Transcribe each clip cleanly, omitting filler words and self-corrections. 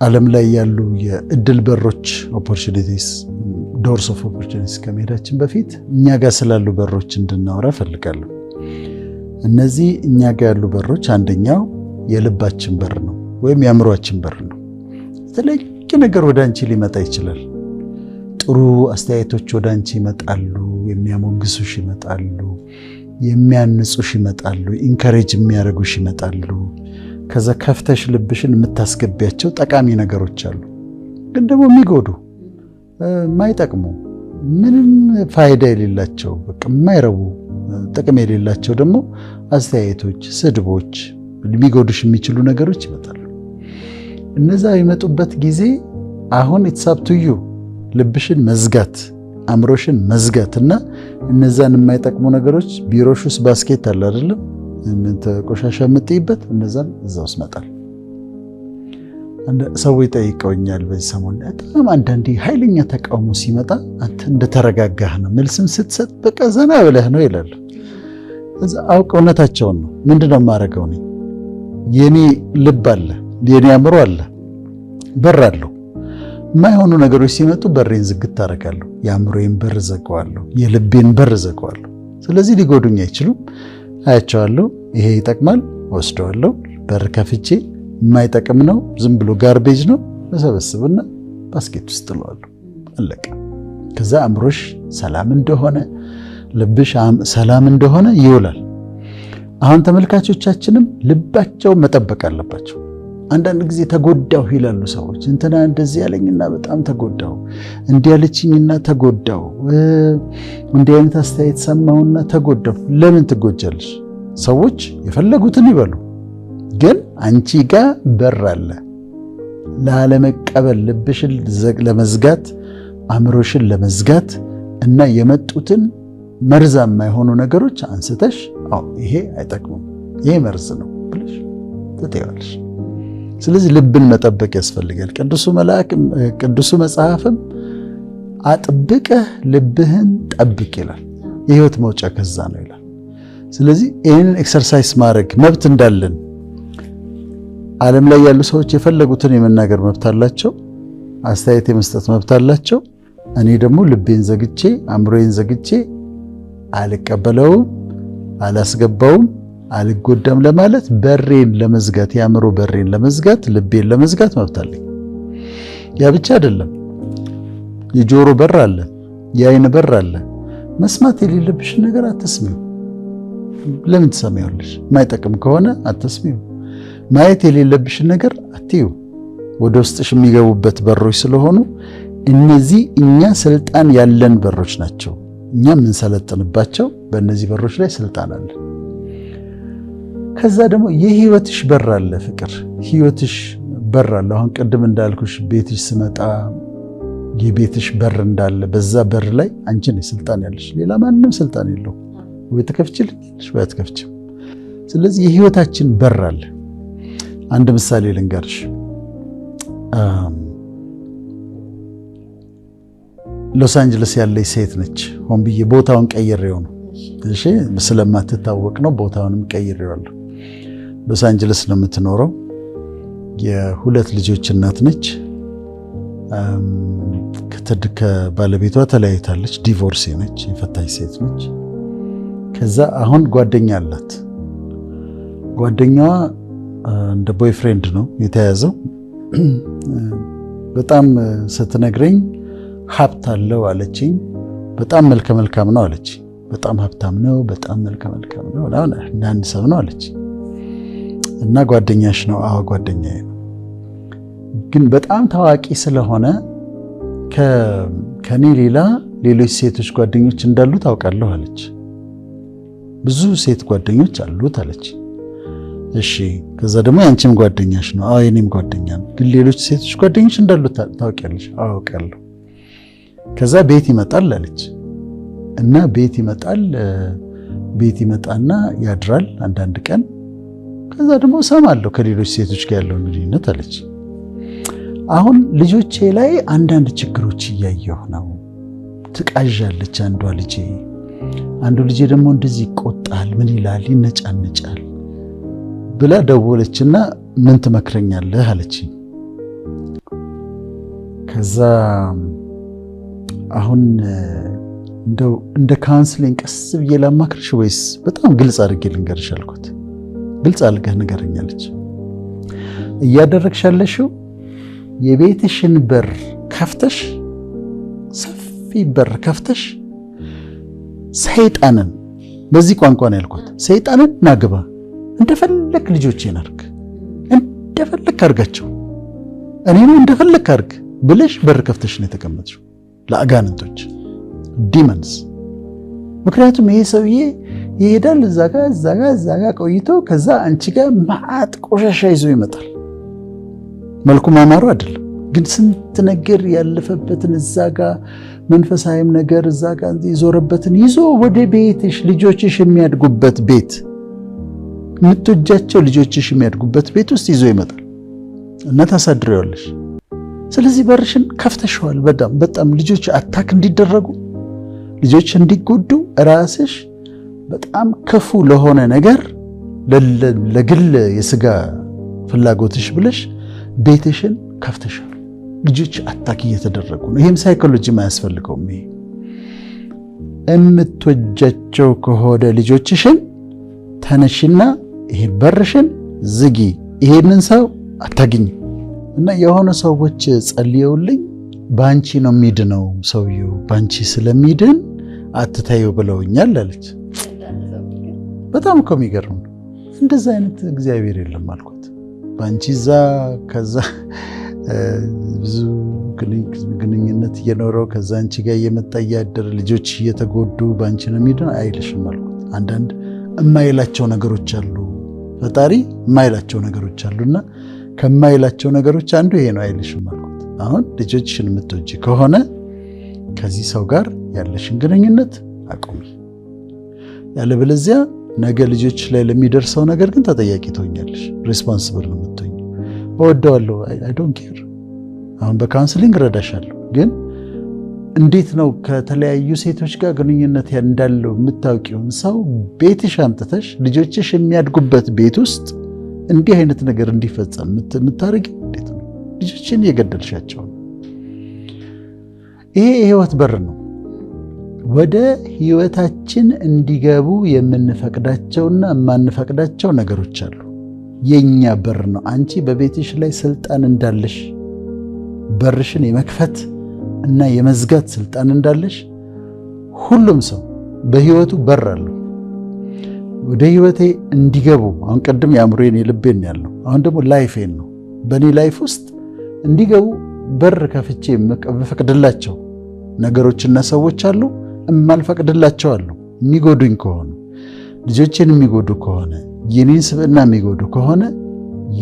ዓለም ላይ ያሉ የእድል በሮች ኦፖርቹኒቲስ ዶርስ ኦፍ ኦፖርቹኒቲስ ከመሄዳችን በፊት እኛ ጋር ስላሉ በሮች እንድናወራ ፈልጋለሁ። እነዚህ እኛ ጋር ያሉ በሮች አንደኛው የልባችን በር ነው ወይም የአእምሮአችን በር ነው። የተለየ ነገር ወደ አንቺ ሊመጣ ይችላል። ጥሩ አስተያየቶች ወደ አንቺ ይመጣሉ፣ የሚያሞግሱሽ ይመጣሉ፣ የሚያንጹሽ ይመጣሉ፣ ኢንካሬጅ የሚያደርጉሽ ይመጣሉ። ከዛ ከፍተሽ ልብሽን የምታስገቢያቸው ጠቃሚ ነገሮች አሉ። ግን ደግሞ የሚጎዱ የማይጠቅሙ ምንም ፋይዳ የሌላቸው በቃ የማይረቡ ጥቅም የሌላቸው ደግሞ አስተያየቶች፣ ስድቦች፣ ሊጎዱሽ የሚችሉ ነገሮች ይመጣሉ። እነዛ የሚመጡበት ጊዜ አሁን የተሳብቱዩ ልብሽን መዝጋት፣ አእምሮሽን መዝጋትና እነዛን የማይጠቅሙ ነገሮች ቢሮሽ ውስጥ ባስኬት አለ አይደለም ቆሻሻ የምትይበት እነዛን እዛ ውስጥ መጣል። ሰው ይጠይቀውኛል በዚህ ሰሞን በጣም አንዳንዴ ኃይለኛ ተቃውሞ ሲመጣ አንተ እንደተረጋጋህ ነው መልስም ስትሰጥ በቃ ዘና ብለህ ነው ይላል። እዛ አውቀው እውነታቸውን ነው። ምንድነው የማደርገው እኔ? የኔ ልብ አለ፣ የኔ አእምሮ አለ፣ በር አለው። የማይሆኑ ነገሮች ሲመጡ በሬን ዝግት አደርጋለሁ። የአእምሮዬን በር ዘጋዋለሁ፣ የልቤን በር ዘጋዋለሁ። ስለዚህ ሊጎዱኝ አይችሉም። አያቸዋለሁ። ይሄ ይጠቅማል ወስደዋለሁ። በር ከፍቼ የማይጠቅም ነው ዝም ብሎ ጋርቤጅ ነው መሰበስብና ባስኬት ውስጥ ጥለዋለሁ። አለቀ። ከዛ አእምሮሽ ሰላም እንደሆነ ልብሽ ሰላም እንደሆነ ይውላል። አሁን ተመልካቾቻችንም ልባቸው መጠበቅ አለባቸው። አንዳንድ ጊዜ ተጎዳው ይላሉ ሰዎች። እንትና እንደዚህ ያለኝና በጣም ተጎዳው፣ እንዲህ ያለችኝና ተጎዳው፣ እንዲህ አይነት አስተያየት ሰማሁና ተጎዳው። ለምን ትጎጃለሽ? ሰዎች የፈለጉትን ይበሉ፣ ግን አንቺ ጋር በር አለ ላለመቀበል፣ ልብሽን ለመዝጋት፣ አእምሮሽን ለመዝጋት እና የመጡትን መርዛማ የሆኑ ነገሮች አንስተሽ ይሄ አይጠቅሙም፣ ይሄ መርዝ ነው ብለሽ ትተዋለሽ። ስለዚህ ልብን መጠበቅ ያስፈልጋል። ቅዱሱ መጽሐፍም አጥብቀህ ልብህን ጠብቅ ይላል። የህይወት መውጫ ከዛ ነው ይላል። ስለዚህ ይህንን ኤክሰርሳይዝ ማድረግ መብት እንዳለን ዓለም ላይ ያሉ ሰዎች የፈለጉትን የመናገር መብት አላቸው፣ አስተያየት የመስጠት መብት አላቸው። እኔ ደግሞ ልቤን ዘግቼ አእምሮዬን ዘግቼ አልቀበለውም፣ አላስገባውም፣ አልጎዳም ለማለት በሬን ለመዝጋት የአእምሮ በሬን ለመዝጋት ልቤን ለመዝጋት መብት አለኝ። ያ ብቻ አይደለም፣ የጆሮ በር አለ፣ የአይን በር አለ። መስማት የሌለብሽ ነገር አትስሚው። ለምን ትሰሚያለሽ? የማይጠቅም ከሆነ አትስሚው። ማየት የሌለብሽ ነገር አትዩ። ወደ ውስጥሽ የሚገቡበት በሮች ስለሆኑ እነዚህ እኛ ስልጣን ያለን በሮች ናቸው። እኛ የምንሰለጥንባቸው በእነዚህ በሮች ላይ ስልጣን አለ። ከዛ ደግሞ የህይወትሽ በር አለ። ፍቅር ህይወትሽ በር አለ። አሁን ቅድም እንዳልኩሽ ቤትሽ ስመጣ የቤትሽ በር እንዳለ በዛ በር ላይ አንቺ ነሽ ስልጣን ያለሽ፣ ሌላ ማንም ስልጣን የለው። ወይ ትከፍችልሽ ወይ አትከፍችም። ስለዚህ የህይወታችን በር አለ። አንድ ምሳሌ ልንገርሽ። ሎስ አንጀለስ ያለች ሴት ነች። ሆን ብዬ ቦታውን ቀይሬው ነው፣ እሺ፣ ስለማትታወቅ ነው። ቦታውንም ቀይሬዋለሁ። ሎስ አንጀለስ ነው የምትኖረው። የሁለት ልጆች እናት ነች። ከባለቤቷ ተለያይታለች። ዲቮርስ ነች፣ የፈታች ሴት ነች። ከዛ አሁን ጓደኛ አላት። ጓደኛዋ እንደ ቦይፍሬንድ ነው የተያዘው። በጣም ስትነግረኝ ሀብት አለው አለችኝ። በጣም መልከ መልካም ነው አለች። በጣም ሀብታም ነው፣ በጣም መልከ መልካም ነው፣ አንድ ሰብ ነው አለች። እና ጓደኛሽ ነው? አዎ ጓደኛዬ ነው። ግን በጣም ታዋቂ ስለሆነ ከኔ ሌላ ሌሎች ሴቶች ጓደኞች እንዳሉ ታውቃለሁ አለች። ብዙ ሴት ጓደኞች አሉት አለች። እሺ፣ ከዛ ደግሞ ያንቺም ጓደኛሽ ነው? አዎ የኔም ጓደኛ ነው። ግን ሌሎች ሴቶች ጓደኞች እንዳሉ ታውቂያለሽ? አዎ አውቃለሁ። ከዛ ቤት ይመጣል አለች። እና ቤት ይመጣና ያድራል አንዳንድ ቀን። ከዛ ደግሞ እሰማለሁ ከሌሎች ሴቶች ጋር ያለውን ግንኙነት አለች። አሁን ልጆቼ ላይ አንዳንድ ችግሮች እያየሁ ነው። ትቃዣለች አንዱ ልጄ ደግሞ እንደዚህ ይቆጣል፣ ምን ይላል፣ ይነጫነጫል ብላ ደወለችና ምን ትመክረኛለህ አለችኝ። ከዛ አሁን እንደው እንደ ካውንስሊንግ ቀስ ብዬ ላማክርሽ ወይስ በጣም ግልጽ አድርጌ ልንገርሽ አልኳት። ግልጽ አድርገህ ንገረኛለች። እያደረግሽ ያለሽው የቤትሽን በር ከፍተሽ፣ ሰፊ በር ከፍተሽ ሰይጣንን፣ በዚህ ቋንቋ ነው ያልኳት፣ ሰይጣንን ናግባ፣ እንደፈለክ ልጆቼን አድርግ፣ እንደፈለክ አድርጋቸው፣ እኔንም እንደፈለክ አድርግ ብለሽ በር ከፍተሽ ነው የተቀመጥሽው ለአጋንንቶች ዲመንስ። ምክንያቱም ይሄ ሰውዬ ይሄዳል እዛ ጋ ቆይቶ ከዛ አንቺ ጋር ማዕት ቆሻሻ ይዞ ይመጣል። መልኩ ማማሩ አይደለም ግን ስንት ነገር ያለፈበትን እዛ ጋ መንፈሳዊም ነገር እዛ ጋ ይዞረበትን ይዞ ወደ ቤትሽ፣ ልጆችሽ የሚያድጉበት ቤት፣ የምትወጃቸው ልጆችሽ የሚያድጉበት ቤት ውስጥ ይዞ ይመጣል እና ታሳድሪዋለሽ። ስለዚህ በርሽን ከፍተሽዋል። በጣም ልጆች አታክ እንዲደረጉ፣ ልጆች እንዲጎዱ፣ ራስሽ በጣም ክፉ ለሆነ ነገር ለግል የስጋ ፍላጎትሽ ብለሽ ቤትሽን ከፍተሻል። ልጆች አታክ እየተደረጉ ነው። ይሄም ሳይኮሎጂ አያስፈልገውም። ይሄ እምትወጃቸው ከሆነ ልጆችሽን ተነሽና ይሄ በርሽን ዝጊ፣ ይሄንን ሰው አታግኝ እና የሆነ ሰዎች ጸልየውልኝ ባንቺ ነው የሚድነው ሰውየው፣ ባንቺ ስለሚድን አትታዩ ብለውኛል አለች። በጣም እኮ የሚገርም ነው። እንደዛ አይነት እግዚአብሔር የለም አልኳት። ባንቺ ከዛ ብዙ ግንኙነት እየኖረው ከዛ አንቺ ጋር እየመጣ እያደረ ልጆች እየተጎዱ ባንቺ ነው የሚድነው አይልሽም አልኳት። አንዳንድ የማይላቸው ነገሮች አሉ፣ ፈጣሪ የማይላቸው ነገሮች አሉና ከማይላቸው ነገሮች አንዱ ይሄ ነው አይልሽም አልኳት። አሁን ልጆችሽን የምትወጂ ከሆነ ከዚህ ሰው ጋር ያለሽን ግንኙነት አቁሚ፣ ያለበለዚያ ነገ ልጆች ላይ ለሚደርሰው ነገር ግን ተጠያቂ ትሆኛለሽ። ሪስፖንሲብል ነው የምትሆኝ። እወደዋለሁ፣ አይ ዶንት ኬር። አሁን በካውንስሊንግ ረዳሻለሁ፣ ግን እንዴት ነው ከተለያዩ ሴቶች ጋር ግንኙነት እንዳለው የምታውቂውን ሰው ቤትሽ አምጥተሽ ልጆችሽ የሚያድጉበት ቤት ውስጥ እንዲህ አይነት ነገር እንዲፈጸም የምታደርጊ እንዴት ነው? ልጆችን የገደልሻቸው ነው። ይሄ የህይወት በር ነው። ወደ ህይወታችን እንዲገቡ የምንፈቅዳቸውና የማንፈቅዳቸው ነገሮች አሉ። የኛ በር ነው። አንቺ በቤትሽ ላይ ስልጣን እንዳለሽ፣ በርሽን የመክፈት እና የመዝጋት ስልጣን እንዳለሽ ሁሉም ሰው በህይወቱ በር አለው። ወደ ህይወቴ እንዲገቡ አሁን ቅድም የአእምሮዬን የልቤን ያለው አሁን ደግሞ ላይፌን ነው። በእኔ ላይፍ ውስጥ እንዲገቡ በር ከፍቼ የምፈቅድላቸው ነገሮችና ሰዎች አሉ፣ እማልፈቅድላቸው አሉ። የሚጎዱኝ ከሆነ ልጆቼን የሚጎዱ ከሆነ የኔን ስብዕና የሚጎዱ ከሆነ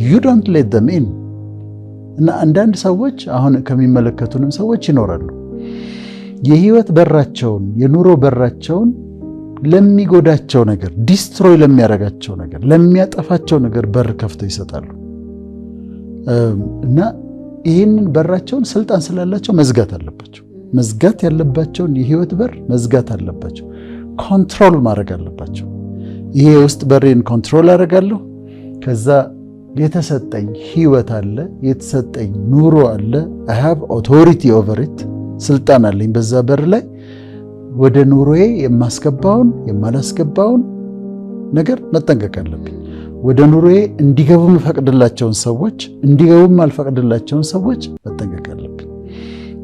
you don't let them in። እና አንዳንድ ሰዎች አሁን ከሚመለከቱንም ሰዎች ይኖራሉ የህይወት በራቸውን የኑሮ በራቸውን ለሚጎዳቸው ነገር፣ ዲስትሮይ ለሚያረጋቸው ነገር፣ ለሚያጠፋቸው ነገር በር ከፍተው ይሰጣሉ። እና ይህንን በራቸውን ስልጣን ስላላቸው መዝጋት አለባቸው። መዝጋት ያለባቸውን የህይወት በር መዝጋት አለባቸው። ኮንትሮል ማድረግ አለባቸው። ይሄ ውስጥ በሬን ኮንትሮል አደርጋለሁ። ከዛ የተሰጠኝ ህይወት አለ፣ የተሰጠኝ ኑሮ አለ። I have authority over it። ስልጣን አለኝ በዛ በር ላይ። ወደ ኑሮዬ የማስገባውን የማላስገባውን ነገር መጠንቀቅ አለብኝ። ወደ ኑሮዬ እንዲገቡ የምፈቅድላቸውን ሰዎች፣ እንዲገቡ የማልፈቅድላቸውን ሰዎች መጠንቀቅ አለብኝ።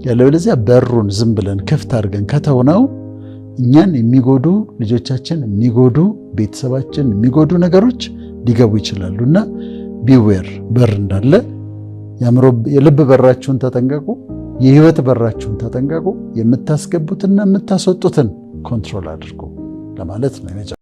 ያለበለዚያ በሩን ዝም ብለን ክፍት አድርገን ከተውነው እኛን የሚጎዱ፣ ልጆቻችን የሚጎዱ፣ ቤተሰባችን የሚጎዱ ነገሮች ሊገቡ ይችላሉና ቢዌር በር እንዳለ የልብ በራችሁን ተጠንቀቁ፣ የህይወት በራችሁን ተጠንቀቁ፣ የምታስገቡትና የምታስወጡትን ኮንትሮል አድርጉ ለማለት ነው።